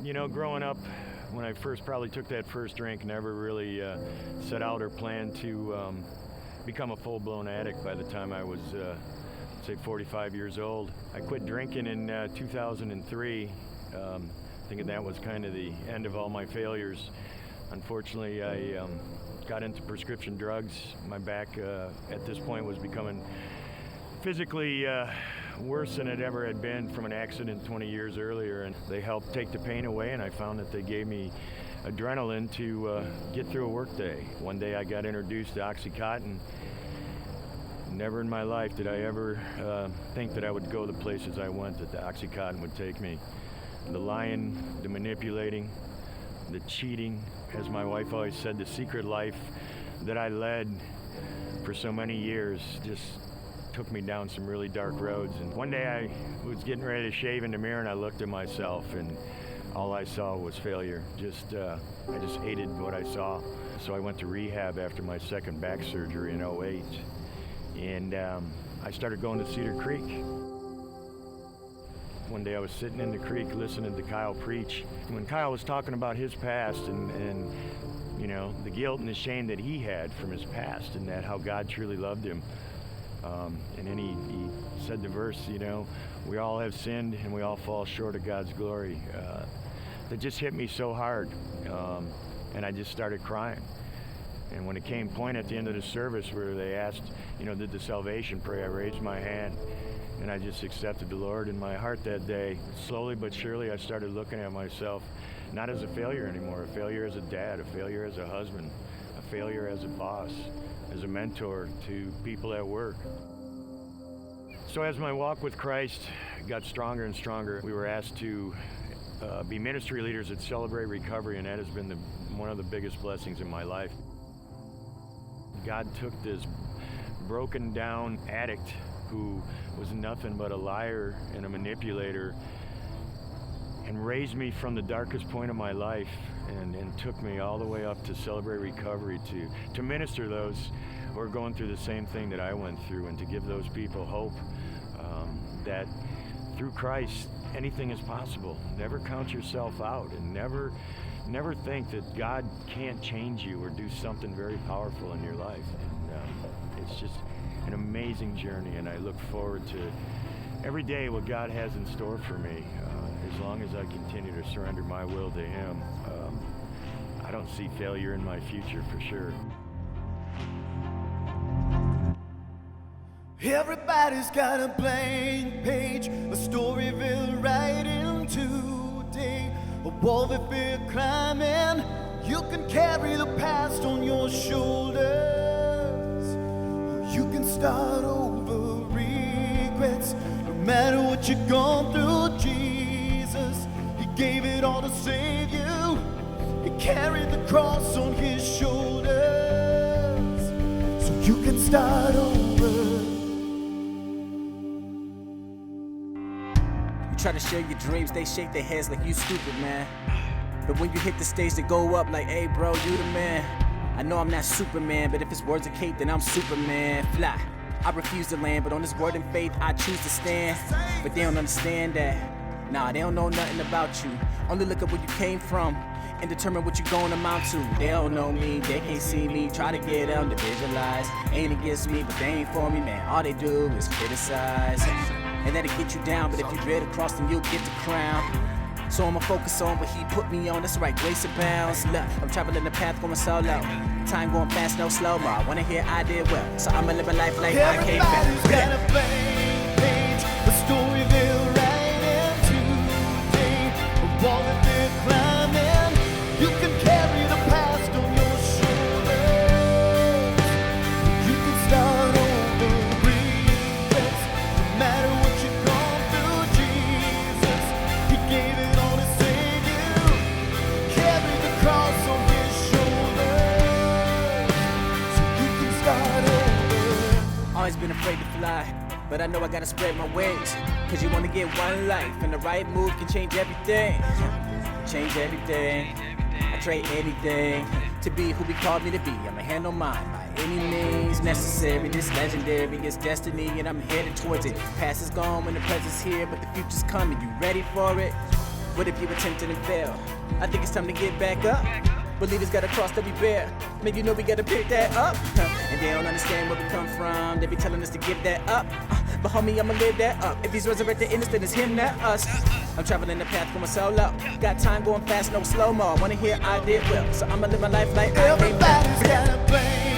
You know, growing up, when I first probably took that first drink, never really set out or planned to become a full-blown addict by the time I was, say, 45 years old. I quit drinking in 2003, thinking that was kind of the end of all my failures. Unfortunately, I got into prescription drugs. My back at this point was becoming physically worse than it ever had been from an accident 20 years earlier, and they helped take the pain away, and I found that they gave me adrenaline to get through a workday. One day I got introduced to Oxycontin. Never in my life did I ever think that I would go the places I went, that the Oxycontin would take me. The lying, the manipulating, the cheating, as my wife always said, the secret life that I led for so many years just took me down some really dark roads. And one day I was getting ready to shave in the mirror, and I looked at myself, and all I saw was failure. I just hated what I saw. So I went to rehab after my second back surgery in '08, and I started going to Cedar Creek. One day I was sitting in the creek listening to Kyle preach. When Kyle was talking about his past and you know, the guilt and the shame that he had from his past, and that how God truly loved him. And then he said the verse, you know, we all have sinned and we all fall short of God's glory. That just hit me so hard, and I just started crying. And when it came point at the end of the service where they asked, you know, did the salvation prayer, I raised my hand and I just accepted the Lord in my heart that day. Slowly but surely I started looking at myself not as a failure anymore, a failure as a dad, a failure as a husband, a failure as a boss, as a mentor to people at work. So as my walk with Christ got stronger and stronger, we were asked to be ministry leaders at Celebrate Recovery, and that has been one of the biggest blessings in my life. God took this broken down addict who was nothing but a liar and a manipulator and raised me from the darkest point of my life and took me all the way up to Celebrate Recovery to minister those who are going through the same thing that I went through, and to give those people hope that through Christ anything is possible. Never count yourself out, and never think that God can't change you or do something very powerful in your life. And it's just an amazing journey, and I look forward to every day what God has in store for me. As long as I continue to surrender my will to Him, I don't see failure in my future for sure. Everybody's got a blank page, a story they'll write in today, a wall that they're climbing. You can carry the past on your shoulders, or you can start over regrets. No matter what you've gone through, Jesus, He gave it all to save you. He carried the cross on His shoulders, so you can start over. Try to share your dreams, they shake their heads like you stupid, man. But when you hit the stage, they go up like, hey bro, you the man. I know I'm not Superman, but if it's words of Kate, then I'm Superman. Fly, I refuse to land, but on this word and faith, I choose to stand. But they don't understand that. Nah, they don't know nothing about you. Only look at where you came from and determine what you're gonna amount to. They don't know me, they can't see me. Try to get them to visualize. Ain't against me, but they ain't for me, man. All they do is criticize. And that'll get you down, but if you read across, then you'll get the crown. So I'ma focus on what He put me on, that's right, grace abounds. Look, I'm traveling the path going solo. Time going fast, no slow-mo. I wanna hear I did well, so I'ma live a life like I came back. Everybody's got a blank page, a story they'll write in today, a wall that they're climbing. You can carry the past on your shoulders. You can start over regrets. No matter what you've gone through, Jesus, He gave it all to save you. Carry the cross on His shoulders, so you can start over. Always been afraid to fly, but I know I gotta spread my wings. Cause you wanna get one life, and the right move can change everything. Change everything. I trade anything to be who He called me to be. I'ma handle mine by any means necessary. This legendary is destiny, and I'm headed towards it. Past is gone when the present's here, but the future's coming. You ready for it? What if you attempted and failed? I think it's time to get back up. Believers got a cross that we bear. Man, you know we gotta pick that up. And they don't understand where we come from. They be telling us to give that up. But homie, I'ma live that up. If he's resurrected in us, then it's him, not us. I'm traveling the path going solo. Got time going fast, no slow-mo. I wanna hear I did well, so I'ma live my life like I ain't Everybody's got a plan.